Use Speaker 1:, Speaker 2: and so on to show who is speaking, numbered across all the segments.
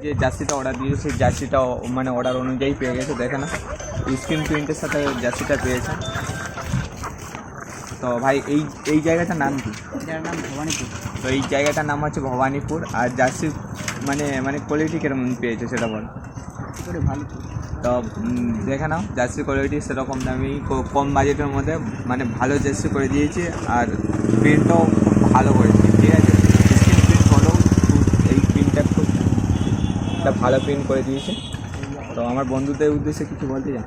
Speaker 1: যে জার্সিটা অর্ডার দিয়েছে সেই জার্সিটা মানে অর্ডার অনুযায়ী পেয়ে গেছে, দেখে না স্ক্রিন প্রিন্টের সাথে জার্সিটা পেয়েছে। তো ভাই এই জায়গাটার নাম কি?
Speaker 2: এটার নাম ভবানীপুর।
Speaker 1: তো এই জায়গাটার নাম হচ্ছে ভবানীপুর। আর জার্সি মানে কোয়ালিটি কেমন পেয়েছে সেটা বল।
Speaker 2: কী করে ভালো।
Speaker 1: তো দেখে নাও জার্সি কোয়ালিটি সেরকম দামি কম বাজেটের মধ্যে মানে ভালো জার্সি করে দিয়েছে, আর প্রিন্টটাও খুব ভালো করেছে, ঠিক আছে। স্ক্রিন প্রিন্ট হলেও এই প্রিন্টটা খুব একটা ভালো প্রিন্ট করে দিয়েছে। তো আমার বন্ধুদের উদ্দেশ্যে কিছু বলতে চান?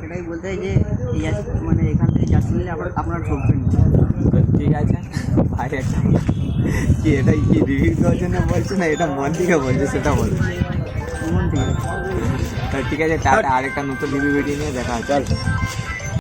Speaker 2: এটাই বলতে চাই যে মানে এখান থেকে জার্সি নিলে আপনারা ঠকবেন না।
Speaker 1: ঠিক আছে ভাই, একটা কি এটাই কি রিভিউ দেওয়ার জন্য বলছে না, এটা মন থেকে বলছে সেটা বল।
Speaker 2: মন থেকে।
Speaker 1: ঠিক আছে, টাটা। আরেকটা নতুন রিভিউ ভিডিও নিয়ে দেখা হয়, চল।